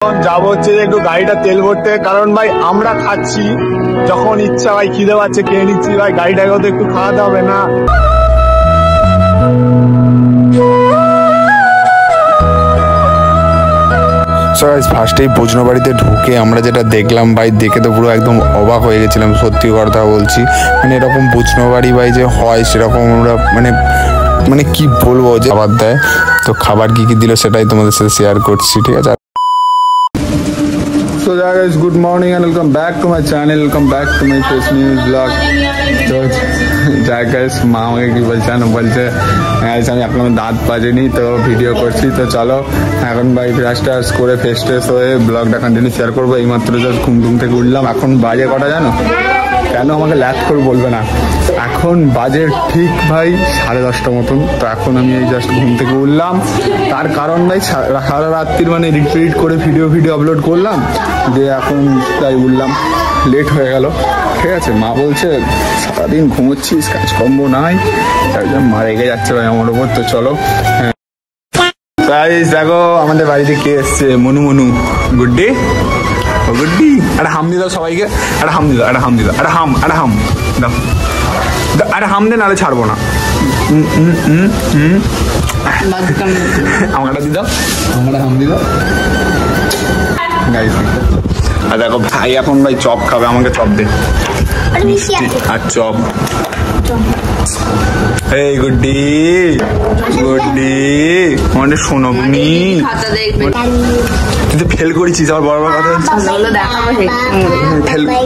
যাবো হচ্ছে যে একটু গাড়িটা তেল ভরতে, কারণ ভাই আমরা খাচ্ছি যখন ইচ্ছা, ভাই খিদে পাচ্ছে খেয়ে নিচ্ছি, ভাই গাড়িটাকেও তো একটু খাওয়াতে হবে না। ফার্স্টেই বৈষ্ণবাড়িতে ঢুকে আমরা যেটা দেখলাম ভাই, দেখে তো পুরো একদম অবাক হয়ে গেছিলাম, সত্যি কথা বলছি। মানে এরকম বৈষ্ণবাড়ি ভাই যে হয় সেরকম আমরা মানে কি বলবো, যে খাবার দেয়, তো খাবার কি কি দিল সেটাই তোমাদের সাথে শেয়ার করছি, ঠিক আছে। So guys, good morning and welcome back to my channel, welcome back to my first news vlog. তো যাই গাইস, মা আমাকে কি বলছে আমি আপনার দাঁত বাজেনি তো ভিডিও করছি, তো চলো এখন ভাই ব্রাশ টাশ করে ফ্রেশ ট্রেশ হয়ে ব্লগটা কন্টিনিউ শেয়ার করবো। এইমাত্র জাস্ট ঘুম থেকে উঠলাম, এখন বাজে কটা জানো? কেন আমাকে ল্যাথ করে বলবে না, এখন বাজে ঠিক ভাই 10:30 মতন। তো এখন আমি এই জাস্ট ঘুম থেকে উঠলাম, তার কারণ ভাই সারা রাত্রির মানে রিপিট করে ভিডিও আপলোড করলাম, যে এখন তাই উঠলাম, লেট হয়ে গেল, ঠিক আছে। মা বলছে সারাদিন ঘুমোচ্ছিস, কাজকর্ম নাই, তাই জন্য মা রেগে যাচ্ছে ভাই আমার ওপর। তো চলো দেখো আমাদের বাড়িতে কে এসছে, মনু গুড্ডি, গুড্ডি একটা হাম দিয়ে দাও সবাইকে, একটা হাম দিয়ে দাও, একটা হাম দিয়ে দাও, একটা হাম দাও, একটা হাম দে, নাহলে ছাড়বো না। আমাকে দিয়ে দাও, আমাকে হাম দিয়ে দাও। আর দেখো ভাই এখন ভাই চপ খাবে, আমাকে চপ দে আর চপ। এই গুড্ডি মানে শোনবনি, তুই তো ফেল করেছিস, আবার বড় বড় কথা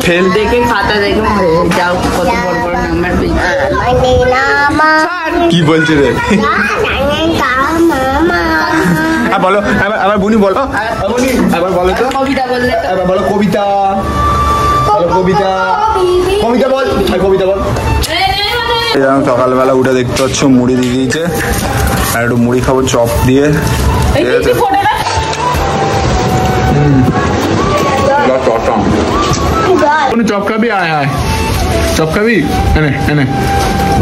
ফেল দেখে খাতা দেখে যাও, কত বড় বড় নাম্বার কি বলছে রে? বলো আবার বুনি বলো, আবার বলো তো, কবিতা বললে, এবার বলো কবিতা, কবিতা বল, কবিতা বল। সকালবেলা উঠে দেখতে পাচ্ছ মুড়ি দিয়ে দিয়েছে, আর একটু মুড়ি খাবো চপ দিয়ে, ঠিক আছে। চপ খাবি? আয় চপ খাবি, এনে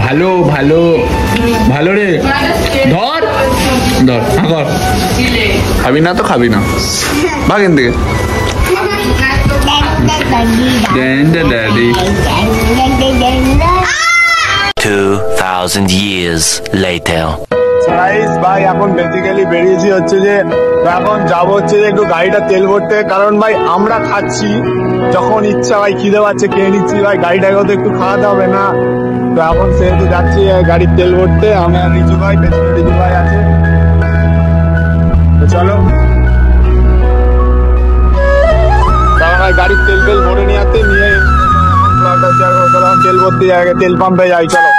ভালো রে, ধর খাবি না তো খাবি না, ভাগেন থেকে। 2000 years later. ভাই এখন বেসিক্যালি বেরিয়েছি হচ্ছে যে এখন যাবো হচ্ছে যে একটু গাড়িটা তেল ভরতে, কারণ ভাই আমরা খাচ্ছি যখন ইচ্ছা, ভাই খিদে পাচ্ছে খেয়ে নিচ্ছি, ভাই গাড়িটাকেও তো একটু খাওয়াতে হবে না। তো এখন সেহেতু যাচ্ছি গাড়ির তেল ভরতে, আমার রিজু ভাই, পেছনে রিজু ভাই আছে, তো চলো গাড়ির তেল ভরে নিয়ে আসতে, নিয়ে তেল ভরতে যাই, তেল পাম্পে যাই, চলো।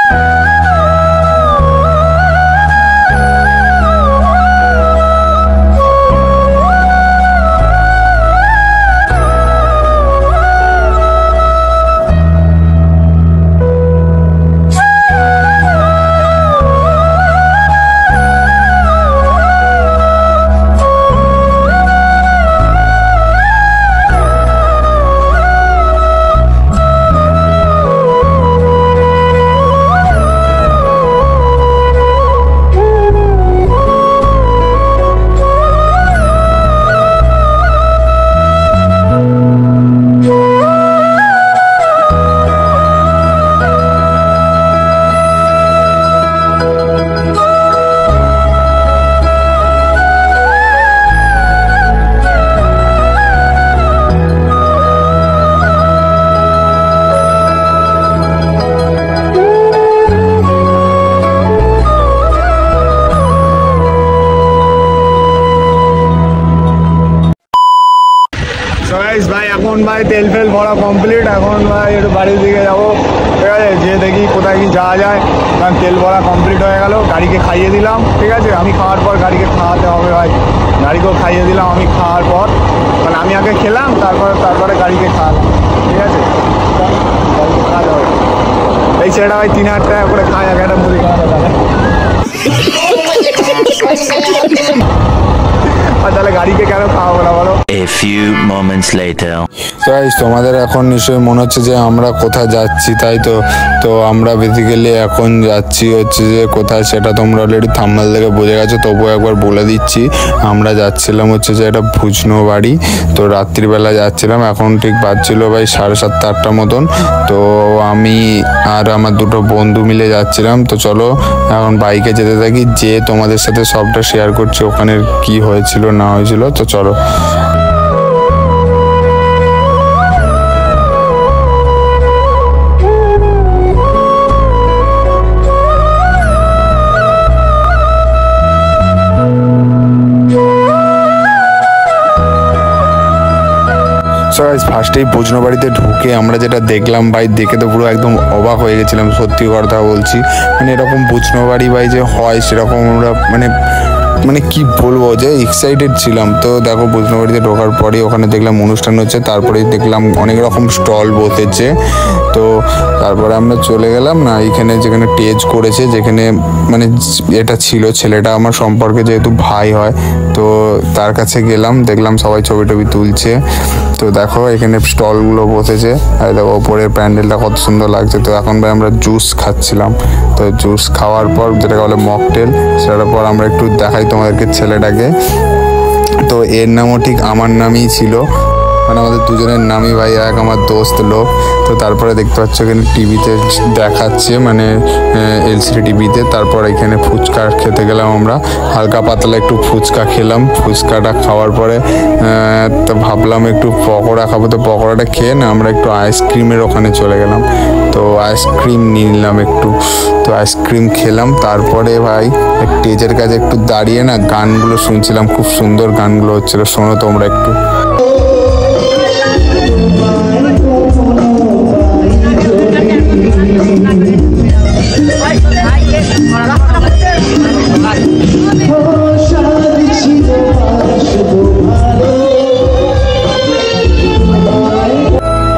ভাই এখন ভাই তেল ফেল ভরা কমপ্লিট, এখন ভাই একটু বাড়ির দিকে যাবো, ঠিক আছে, যে দেখি কোথায় কি যাওয়া যায়, কারণ তেল ভরা কমপ্লিট হয়ে গেল। গাড়িকে খাইয়ে দিলাম, ঠিক আছে, আমি খাওয়ার পর গাড়িকে খাওয়াতে হবে ভাই, গাড়িকেও খাইয়ে দিলাম আমি খাওয়ার পর, মানে আমি আগে খেলাম তারপরে গাড়িকে খাওয়ালাম, ঠিক আছে, গাড়িকে খাওয়াতে হবে। এই ছেলেটা ভাই 3000 টাকা করে খায়, একটা মুড়ি খাওয়াতে পারে, আর তাহলে গাড়িকে কেন খাওয়াবো না বলো। A A few moments later. Guys তোমাদের এখন নিশ্চয়ই মনে হচ্ছে যে আমরা কোথায় যাচ্ছি, তাই তো? তো আমরা বেসিক্যালি এখন যাচ্ছি হচ্ছে যে কোথায় সেটা তোমরা অলরেডি থাম্বনেল থেকে বুঝে গেছো, তবুও একবার বলে দিচ্ছি। আমরা যাচ্ছিলাম হচ্ছে যে এটা ভুজনো বাড়ি। তো রাত্রিবেলা যাচ্ছিলাম, এখন ঠিক বাজছিল ভাই 7:30 8টার মতন। তো আমি আর আমার দুটো বন্ধু মিলে যাচ্ছিলাম। তো চলো এখন বাইকে যেতে থাকি, যে তোমাদের সাথে সবটা শেয়ার করছি ওখানে কি হয়েছিল না হয়েছিল। তো চলো। ফার্স্টেই ভুজনো বাড়িতে ঢুকে আমরা যেটা দেখলাম ভাই, দেখে তো পুরো একদম অবাক হয়ে গেছিলাম, সত্যি কথা বলছি। মানে এরকম ভুজনো বাড়ি ভাই যে হয় সেরকম আমরা মানে কি বলবো, যে এক্সাইটেড ছিলাম। তো দেখো ভুজনো বাড়িতে ঢোকার পরে ওখানে দেখলাম অনুষ্ঠান হচ্ছে, তারপরে দেখলাম অনেক রকম স্টল বসেছে। তো তারপরে আমরা চলে গেলাম না এখানে, যেখানে স্টেজ করেছে, যেখানে মানে এটা ছিল ছেলেটা আমার সম্পর্কে যেহেতু ভাই হয়, তো তার কাছে গেলাম, দেখলাম সবাই ছবি টবি তুলছে। তো দেখো এখানে স্টলগুলো বসেছে, আর দেখো ওপরের প্যান্ডেলটা কত সুন্দর লাগছে। তো এখন ভাই আমরা জুস খাচ্ছিলাম। তো জুস খাওয়ার পর যেটাকে বলে মকটেল, সেটার পর আমরা একটু দেখাই তোমাদেরকে ছেলেটাকে। তো এর নামও ঠিক আমার নামই ছিল, মানে আমাদের দুজনের নামই ভাই এক, আমার দোস্ত লোক। তো তারপরে দেখতে পাচ্ছ এখানে টিভিতে দেখাচ্ছে, মানে এলসিডি টিভিতে। তারপর এখানে ফুচকা খেতে গেলাম আমরা, হালকা পাতলা একটু ফুচকা খেলাম। ফুচকাটা খাওয়ার পরে তো ভাবলাম একটু পকোড়া খাবো, তো পকোড়াটা খেয়ে না আমরা একটু আইসক্রিমের ওখানে চলে গেলাম। তো আইসক্রিম নিয়ে নিলাম একটু, তো আইসক্রিম খেলাম। তারপরে ভাই স্টেজের কাছে একটু দাঁড়িয়ে না গানগুলো শুনছিলাম, খুব সুন্দর গানগুলো হচ্ছিল, শোনো তোমরা একটু।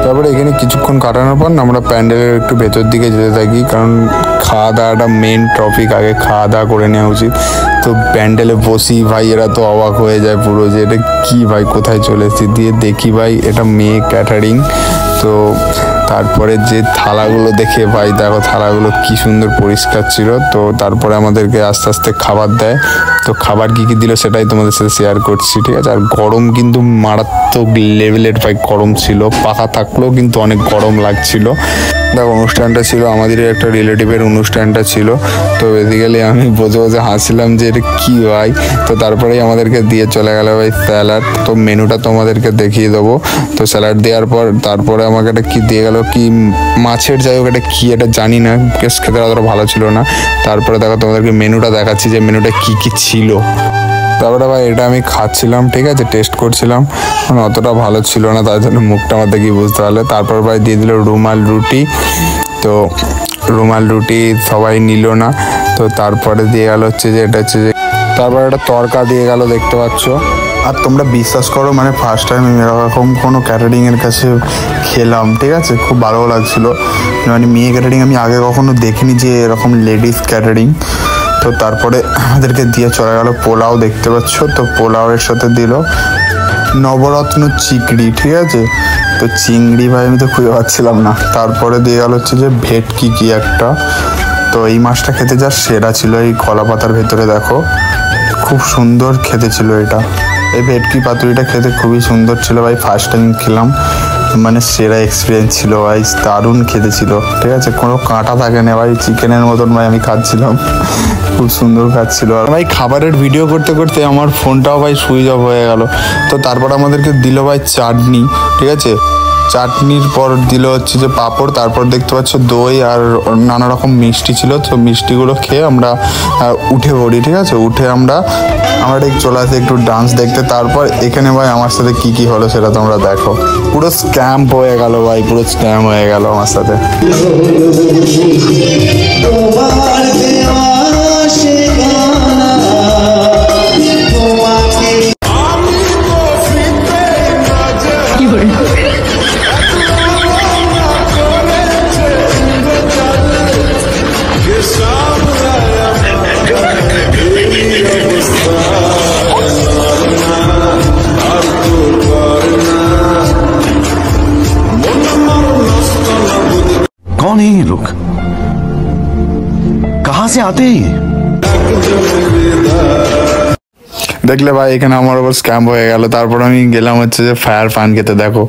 তারপরে এখানে কিছুক্ষণ কাটানোর পর আমরা প্যান্ডেলের একটু ভেতর দিকে যেতে থাকি, কারণ খাওয়া দাওয়াটা মেন টপিক, আগে খাওয়া দাওয়া করে নেওয়া উচিত। তো প্যান্ডেলে বসি ভাই, এরা তো অবাক হয়ে যায় পুরো, যে এটা কি ভাই কোথায় চলে এসেছি। দিয়ে দেখি ভাই এটা মেয়ে ক্যাটারিং। তো তারপরে যে থালাগুলো দেখে ভাই, দেখো থালাগুলো কি সুন্দর পরিষ্কার ছিল। তো তারপরে আমাদেরকে আস্তে আস্তে খাবার দেয়। তো খাবার কি কি দিল সেটাই তোমাদের সাথে শেয়ার করছি, ঠিক আছে? আর গরম কিন্তু মারাত্মক লেভেলের ভাই গরম ছিল, পাখা থাকলেও কিন্তু অনেক গরম লাগছিল। দেখো অনুষ্ঠানটা ছিল আমাদের একটা রিলেটিভের অনুষ্ঠানটা ছিল। তো বেসিক্যালি আমি বসে বসে হাসছিলাম যে এটা কী ভাই। তো তারপরেই আমাদেরকে দিয়ে চলে গেল ভাই স্যালাড। তো মেনুটা তোমাদেরকে দেখিয়ে দেবো। তো স্যালাড দেওয়ার পর তারপরে আমাকে একটা কী দিয়ে গেল, কি মাছের যাই হোক, এটা কী এটা জানি না, বেশ খেতে অতটা ভালো ছিল না। তারপরে দেখো তোমাদেরকে মেনুটা দেখাচ্ছি যে মেনুটা কী কী ছিল। তারপরে ভাই এটা আমি খাচ্ছিলাম, ঠিক আছে, টেস্ট করছিলাম, মানে অতটা ভালো ছিল না, তার জন্য মুখটা আমার দেখি বুঝতে পারলে। তারপর ভাই দিয়ে দিল রুমাল রুটি। তো রুমাল রুটি সবাই নিল না। তো তারপরে দিয়ে গেল হচ্ছে যে এটা হচ্ছে যে, তারপরে একটা তরকা দিয়ে গেল, দেখতে পাচ্ছ। আর তোমরা বিশ্বাস করো, মানে ফার্স্ট টাইম আমি এরকম কোনো ক্যাটারিংয়ের কাছে খেলাম, ঠিক আছে, খুব ভালো লাগছিলো। মানে মেয়ে ক্যাটারিং আমি আগে কখনো দেখিনি, যে এরকম লেডিস ক্যাটারিং। তো তারপরে আমাদেরকে দিয়ে চলে গেল পোলাও, দেখতে পাচ্ছ। তো পোলাওয়ের সাথে দিল নবরত্ন চিংড়ি, ঠিক আছে। তো চিংড়ি ভাই আমি তো খুঁজে পাচ্ছিলাম না। তারপরে দিয়ে গেল হচ্ছে যে ভেটকি কি একটা। তো এই মাছটা খেতে যা সেরা ছিল, এই কলা পাতার ভেতরে দেখো, খুব সুন্দর খেতে ছিল এটা। এই ভেটকি পাতুরিটা খেতে খুবই সুন্দর ছিল ভাই, ফার্স্ট টাইম খেলাম, মানে সেরা এক্সপিরিয়েন্স ছিল ভাই, দারুণ খেতে ছিল, ঠিক আছে, কোনো কাঁটা থাকে না ভাই, চিকেনের মতন ভাই আমি খাচ্ছিলাম, খুব সুন্দর খাচ্ছিল। আর ভাই খাবারের ভিডিও করতে করতে আমার ফোনটাও ভাই সুইচ অফ হয়ে গেল। তো তারপর আমাদেরকে দিল ভাই চাটনি, ঠিক আছে। চাটনির পর দিল হচ্ছে যে পাঁপড়, তারপর দেখতে পাচ্ছ দই আর নানা রকম মিষ্টি ছিল। তো মিষ্টিগুলো খেয়ে আমরা উঠে পড়ি, ঠিক আছে। উঠে আমরা ঠিক চলে আসি একটু ডান্স দেখতে। তারপর এখানে ভাই আমার সাথে কি কি হলো সেটা তোমরা দেখো। পুরো স্ক্যাম হয়ে গেল ভাই, পুরো স্ক্যাম হয়ে গেল আমার সাথে। कौन है ये लोग, कहां से आते हैं ये? দেখলে ভাই এখানে আমার ওপর স্ক্যাম হয়ে গেল। তারপর আমি গেলাম হচ্ছে যে ফায়ার পান খেতে। দেখো